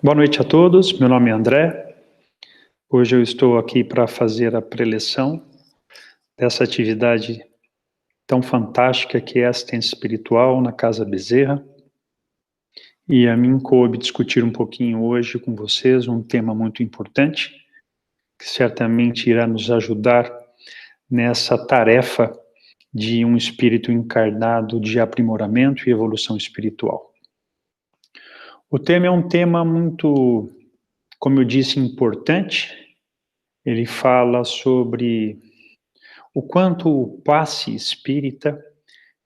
Boa noite a todos, meu nome é André. Hoje eu estou aqui para fazer a preleção dessa atividade tão fantástica que é a assistência espiritual na Casa Bezerra. E a mim coube discutir um pouquinho hoje com vocês um tema muito importante, que certamente irá nos ajudar nessa tarefa de um espírito encarnado de aprimoramento e evolução espiritual. O tema é um tema muito, como eu disse, importante. Ele fala sobre o quanto o passe espírita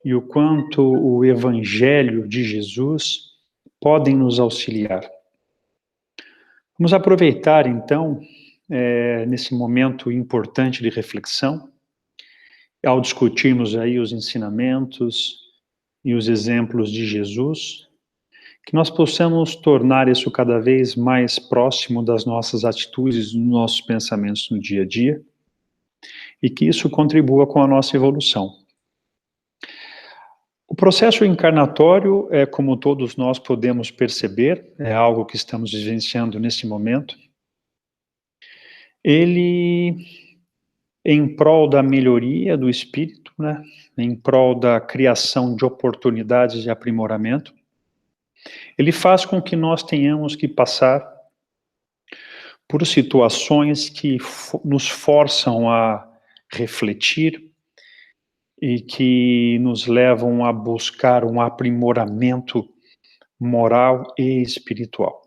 e o quanto o Evangelho de Jesus podem nos auxiliar. Vamos aproveitar, então, nesse momento importante de reflexão, ao discutirmos aí os ensinamentos e os exemplos de Jesus, que nós possamos tornar isso cada vez mais próximo das nossas atitudes, dos nossos pensamentos no dia a dia, e que isso contribua com a nossa evolução. O processo encarnatório, como todos nós podemos perceber, é algo que estamos vivenciando nesse momento, ele, em prol da melhoria do espírito, né, em prol da criação de oportunidades de aprimoramento, ele faz com que nós tenhamos que passar por situações que nos forçam a refletir e que nos levam a buscar um aprimoramento moral e espiritual.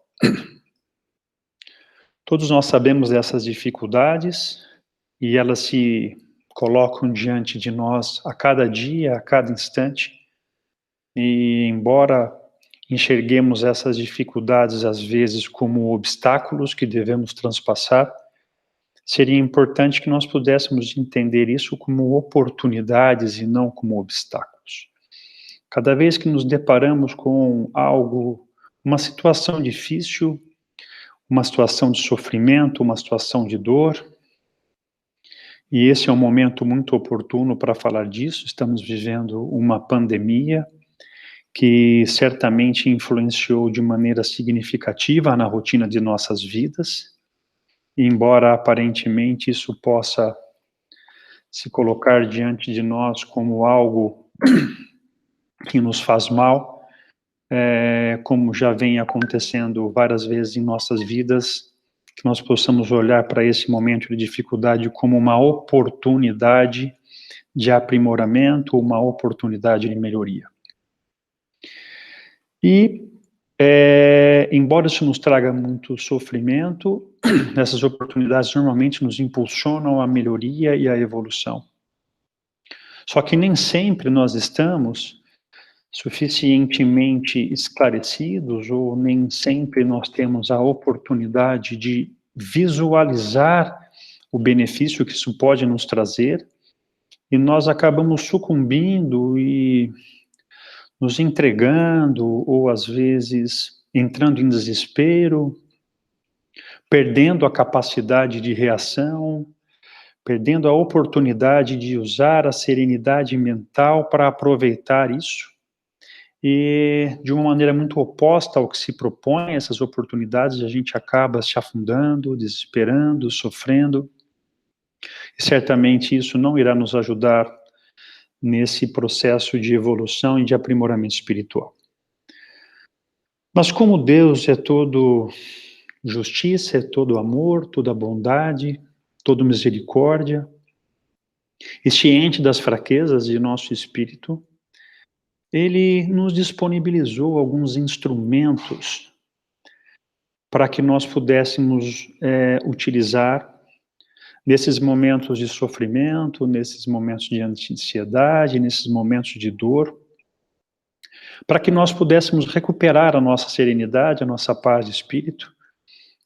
Todos nós sabemos dessas dificuldades e elas se colocam diante de nós a cada dia, a cada instante. E embora enxerguemos essas dificuldades às vezes como obstáculos que devemos transpassar, seria importante que nós pudéssemos entender isso como oportunidades e não como obstáculos. Cada vez que nos deparamos com algo, uma situação difícil, uma situação de sofrimento, uma situação de dor, e esse é um momento muito oportuno para falar disso. Estamos vivendo uma pandemia que certamente influenciou de maneira significativa na rotina de nossas vidas, e embora aparentemente isso possa se colocar diante de nós como algo que nos faz mal, como já vem acontecendo várias vezes em nossas vidas, que nós possamos olhar para esse momento de dificuldade como uma oportunidade de aprimoramento, uma oportunidade de melhoria. E, embora isso nos traga muito sofrimento, essas oportunidades normalmente nos impulsionam à melhoria e à evolução. Só que nem sempre nós estamos suficientemente esclarecidos, ou nem sempre nós temos a oportunidade de visualizar o benefício que isso pode nos trazer, e nós acabamos sucumbindo e nos entregando, ou às vezes entrando em desespero, perdendo a capacidade de reação, perdendo a oportunidade de usar a serenidade mental para aproveitar isso. E de uma maneira muito oposta ao que se propõe, essas oportunidades, a gente acaba se afundando, desesperando, sofrendo, e certamente isso não irá nos ajudar nesse processo de evolução e de aprimoramento espiritual. Mas como Deus é todo justiça, é todo amor, toda bondade, toda misericórdia, e ciente das fraquezas de nosso espírito, Ele nos disponibilizou alguns instrumentos para que nós pudéssemos utilizar nesses momentos de sofrimento, nesses momentos de ansiedade, nesses momentos de dor, para que nós pudéssemos recuperar a nossa serenidade, a nossa paz de espírito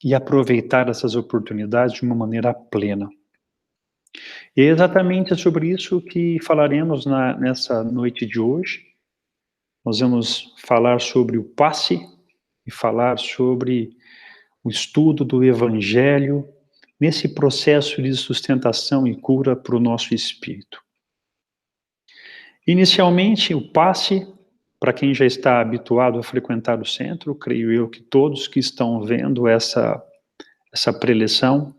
e aproveitar essas oportunidades de uma maneira plena. E é exatamente sobre isso que falaremos nessa noite de hoje. Nós vamos falar sobre o passe e falar sobre o estudo do Evangelho nesse processo de sustentação e cura para o nosso espírito. Inicialmente, o passe Para quem já está habituado a frequentar o centro, creio eu que todos que estão vendo essa preleção,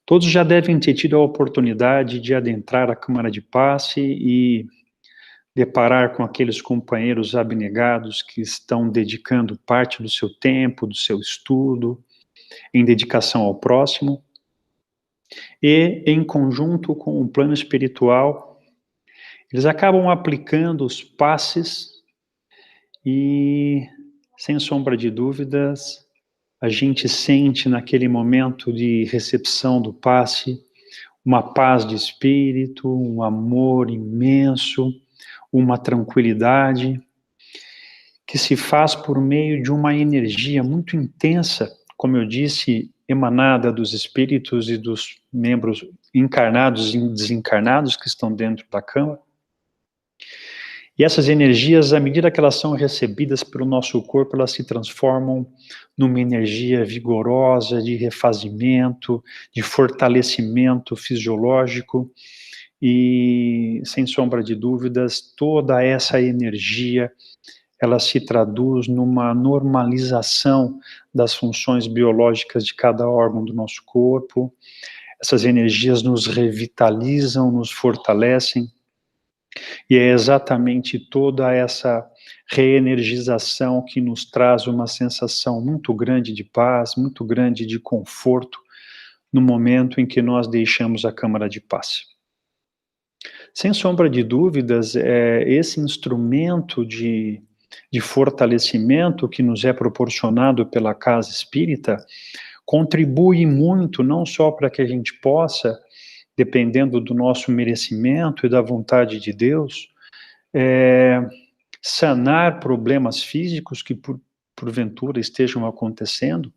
todos já devem ter tido a oportunidade de adentrar a Câmara de Passe e deparar com aqueles companheiros abnegados que estão dedicando parte do seu tempo, do seu estudo, em dedicação ao próximo, e em conjunto com o plano espiritual, eles acabam aplicando os passes e, sem sombra de dúvidas, a gente sente naquele momento de recepção do passe uma paz de espírito, um amor imenso, uma tranquilidade, que se faz por meio de uma energia muito intensa, como eu disse, emanada dos espíritos e dos membros encarnados e desencarnados que estão dentro da Câmara. E essas energias, à medida que elas são recebidas pelo nosso corpo, elas se transformam numa energia vigorosa de refazimento, de fortalecimento fisiológico, e, sem sombra de dúvidas, toda essa energia, ela se traduz numa normalização das funções biológicas de cada órgão do nosso corpo. Essas energias nos revitalizam, nos fortalecem, e é exatamente toda essa reenergização que nos traz uma sensação muito grande de paz, muito grande de conforto, no momento em que nós deixamos a Câmara de Passe. Sem sombra de dúvidas, esse instrumento de fortalecimento que nos é proporcionado pela Casa Espírita contribui muito, não só para que a gente possa, dependendo do nosso merecimento e da vontade de Deus, sanar problemas físicos que porventura estejam acontecendo,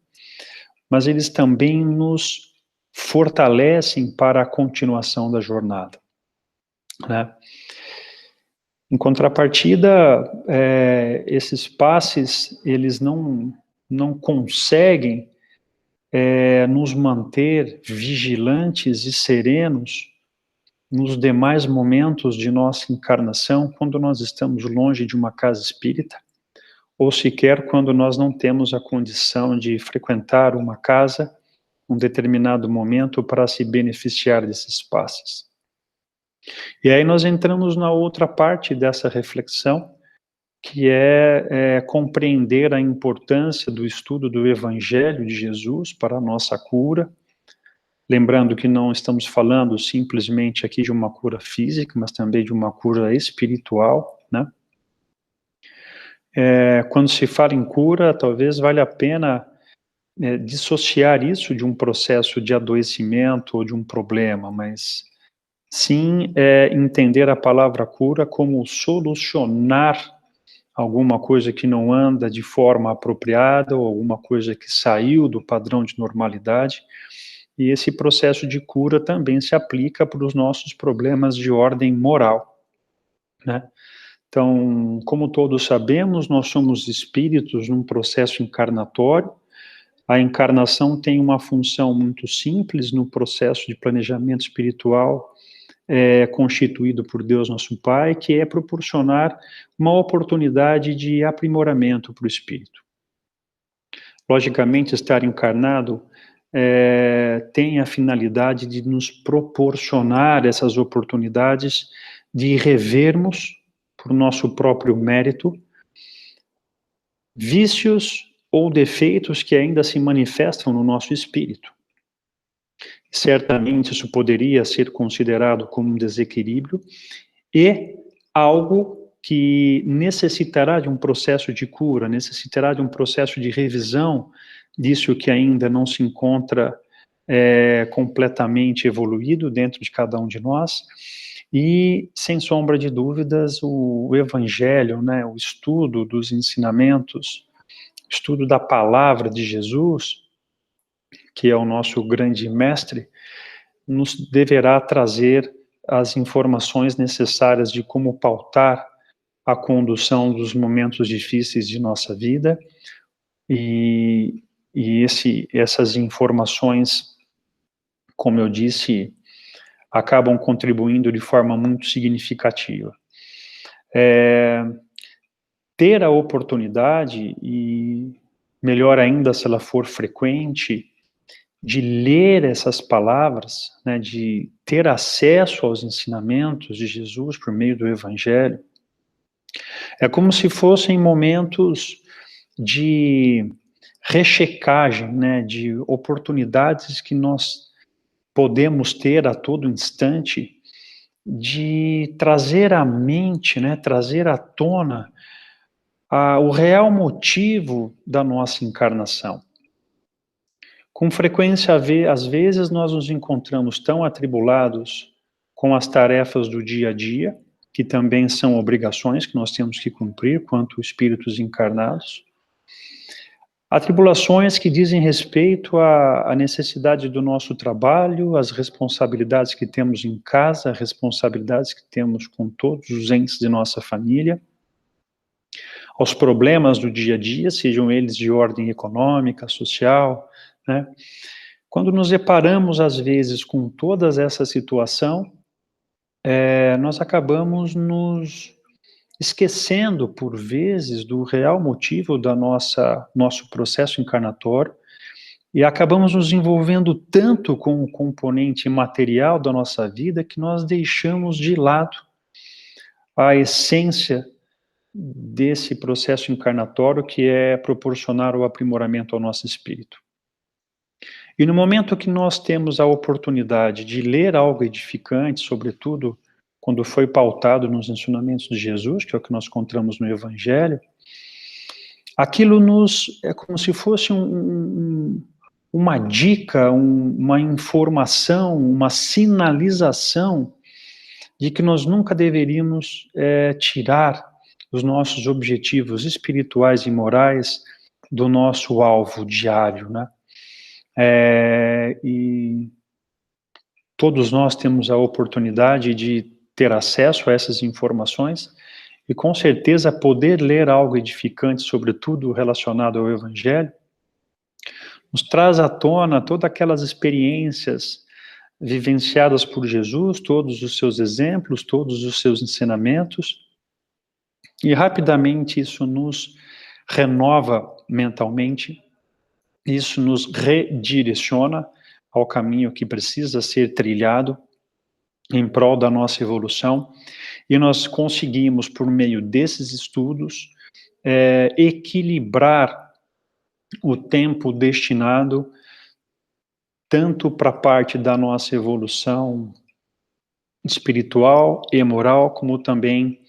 mas eles também nos fortalecem para a continuação da jornada, né? Em contrapartida, esses passes, eles não conseguem nos manter vigilantes e serenos nos demais momentos de nossa encarnação, quando nós estamos longe de uma casa espírita, ou sequer quando nós não temos a condição de frequentar uma casa um determinado momento para se beneficiar desses passes. E aí nós entramos na outra parte dessa reflexão, que é compreender a importância do estudo do Evangelho de Jesus para a nossa cura, lembrando que não estamos falando simplesmente aqui de uma cura física, mas também de uma cura espiritual, né? Quando se fala em cura, talvez valha a pena dissociar isso de um processo de adoecimento ou de um problema, mas sim entender a palavra cura como solucionar alguma coisa que não anda de forma apropriada ou alguma coisa que saiu do padrão de normalidade. E esse processo de cura também se aplica para os nossos problemas de ordem moral, né? Então, como todos sabemos, nós somos espíritos num processo encarnatório. A encarnação tem uma função muito simples no processo de planejamento espiritual constituído por Deus nosso Pai, que é proporcionar uma oportunidade de aprimoramento para o espírito. Logicamente, estar encarnado tem a finalidade de nos proporcionar essas oportunidades de revermos, por nosso próprio mérito, vícios ou defeitos que ainda se manifestam no nosso espírito. Certamente isso poderia ser considerado como um desequilíbrio e algo que necessitará de um processo de cura, necessitará de um processo de revisão disso que ainda não se encontra completamente evoluído dentro de cada um de nós. E, sem sombra de dúvidas, o Evangelho, né, o estudo dos ensinamentos, o estudo da palavra de Jesus, que é o nosso grande mestre, nos deverá trazer as informações necessárias de como pautar a condução dos momentos difíceis de nossa vida, e essas informações, como eu disse, acabam contribuindo de forma muito significativa. ter a oportunidade, e melhor ainda se ela for frequente, de ler essas palavras, né, de ter acesso aos ensinamentos de Jesus por meio do Evangelho, é como se fossem momentos de rechecagem, né, de oportunidades que nós podemos ter a todo instante, de trazer à mente, né, trazer à tona o real motivo da nossa encarnação. Com frequência, às vezes, nós nos encontramos tão atribulados com as tarefas do dia a dia, que também são obrigações que nós temos que cumprir quanto espíritos encarnados. Atribulações que dizem respeito à necessidade do nosso trabalho, às responsabilidades que temos em casa, responsabilidades que temos com todos os entes de nossa família, aos problemas do dia a dia, sejam eles de ordem econômica, social, né? Quando nos deparamos, às vezes, com toda essa situação, nós acabamos nos esquecendo, por vezes, do real motivo da nosso processo encarnatório, e acabamos nos envolvendo tanto com o componente material da nossa vida que nós deixamos de lado a essência desse processo encarnatório, que é proporcionar o aprimoramento ao nosso espírito. E no momento que nós temos a oportunidade de ler algo edificante, sobretudo quando foi pautado nos ensinamentos de Jesus, que é o que nós encontramos no Evangelho, aquilo é como se fosse uma dica, uma informação, uma sinalização de que nós nunca deveríamos tirar os nossos objetivos espirituais e morais do nosso alvo diário, né? E todos nós temos a oportunidade de ter acesso a essas informações e, com certeza, poder ler algo edificante, sobretudo relacionado ao Evangelho, nos traz à tona todas aquelas experiências vivenciadas por Jesus, todos os seus exemplos, todos os seus ensinamentos, e rapidamente isso nos renova mentalmente, isso nos redireciona ao caminho que precisa ser trilhado em prol da nossa evolução, e nós conseguimos, por meio desses estudos, equilibrar o tempo destinado tanto para a parte da nossa evolução espiritual e moral, como também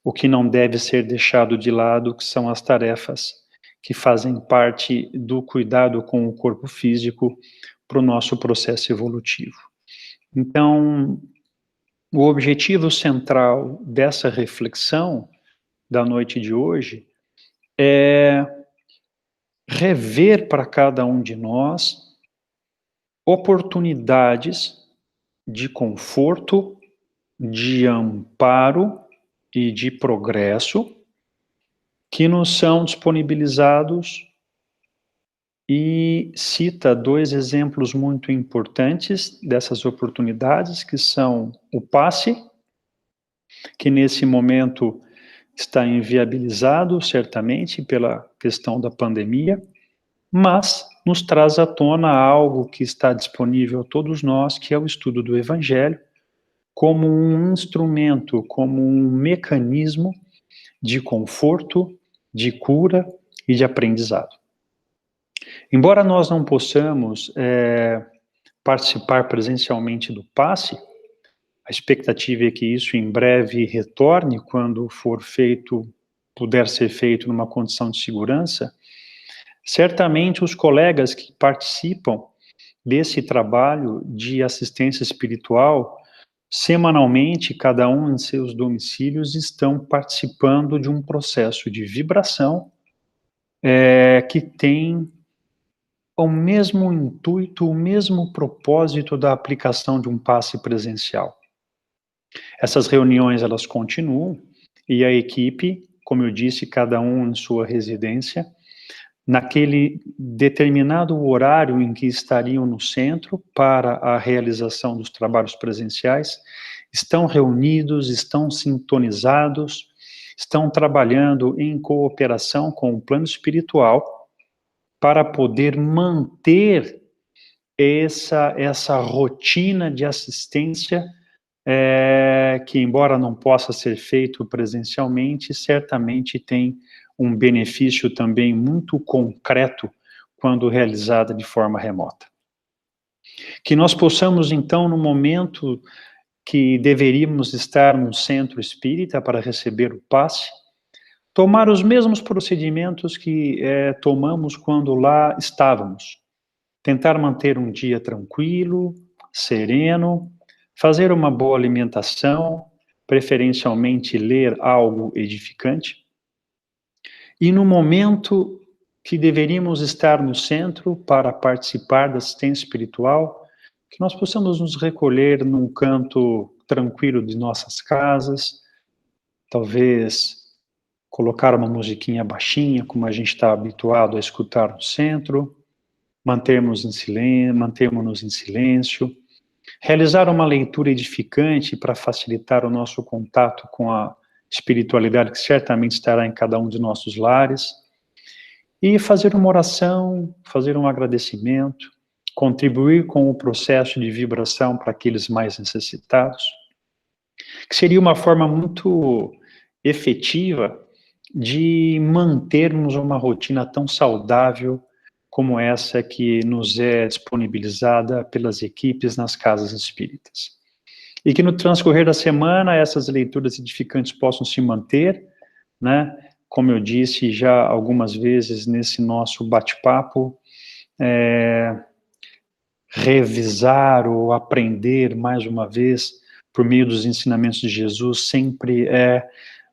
o que não deve ser deixado de lado, que são as tarefas que fazem parte do cuidado com o corpo físico para o nosso processo evolutivo. Então, o objetivo central dessa reflexão da noite de hoje é rever para cada um de nós oportunidades de conforto, de amparo e de progresso que nos são disponibilizados, e cita dois exemplos muito importantes dessas oportunidades, que são o passe, que nesse momento está inviabilizado, certamente, pela questão da pandemia, mas nos traz à tona algo que está disponível a todos nós, que é o estudo do Evangelho, como um instrumento, como um mecanismo de conforto, de cura e de aprendizado. Embora nós não possamos participar presencialmente do passe, a expectativa é que isso em breve retorne quando puder ser feito numa condição de segurança. Certamente os colegas que participam desse trabalho de assistência espiritual, semanalmente, cada um em seus domicílios, estão participando de um processo de vibração que tem o mesmo intuito, o mesmo propósito da aplicação de um passe presencial. Essas reuniões, elas continuam, e a equipe, como eu disse, cada um em sua residência, naquele determinado horário em que estariam no centro para a realização dos trabalhos presenciais, estão reunidos, estão sintonizados, estão trabalhando em cooperação com o plano espiritual para poder manter essa rotina de assistência, que embora não possa ser feito presencialmente, certamente tem um benefício também muito concreto quando realizada de forma remota. Que nós possamos, então, no momento que deveríamos estar num centro espírita para receber o passe, tomar os mesmos procedimentos que tomamos quando lá estávamos. Tentar manter um dia tranquilo, sereno, fazer uma boa alimentação, preferencialmente ler algo edificante. E no momento que deveríamos estar no centro para participar da assistência espiritual, que nós possamos nos recolher num canto tranquilo de nossas casas, talvez colocar uma musiquinha baixinha, como a gente está habituado a escutar no centro, mantermos em silêncio, realizar uma leitura edificante para facilitar o nosso contato com a espiritualidade que certamente estará em cada um de nossos lares, e fazer uma oração, fazer um agradecimento, contribuir com o processo de vibração para aqueles mais necessitados, que seria uma forma muito efetiva de mantermos uma rotina tão saudável como essa que nos é disponibilizada pelas equipes nas casas espíritas. E que no transcorrer da semana essas leituras edificantes possam se manter, né? Como eu disse já algumas vezes nesse nosso bate-papo, revisar ou aprender mais uma vez por meio dos ensinamentos de Jesus sempre é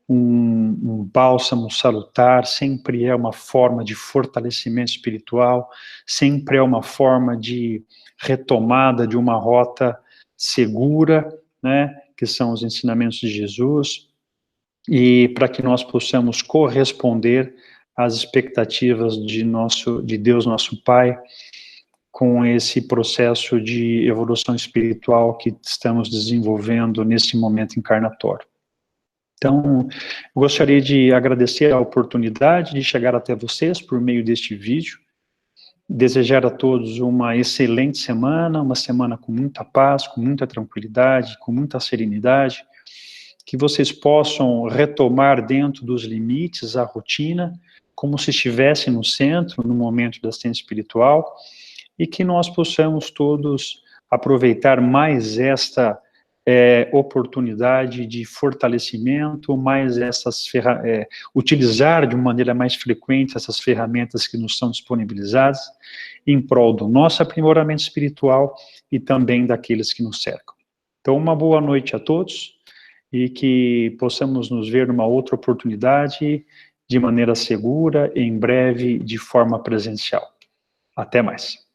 um bálsamo salutar, sempre é uma forma de fortalecimento espiritual, sempre é uma forma de retomada de uma rota segura, né, que são os ensinamentos de Jesus, e para que nós possamos corresponder às expectativas de Deus, nosso Pai, com esse processo de evolução espiritual que estamos desenvolvendo nesse momento encarnatório. Então, eu gostaria de agradecer a oportunidade de chegar até vocês por meio deste vídeo, desejar a todos uma excelente semana, uma semana com muita paz, com muita tranquilidade, com muita serenidade, que vocês possam retomar dentro dos limites a rotina, como se estivessem no centro, no momento da assistência espiritual, e que nós possamos todos aproveitar mais esta oportunidade de fortalecimento, mais utilizar de uma maneira mais frequente essas ferramentas que nos são disponibilizadas em prol do nosso aprimoramento espiritual e também daqueles que nos cercam. Então, uma boa noite a todos e que possamos nos ver numa outra oportunidade de maneira segura, em breve, de forma presencial. Até mais.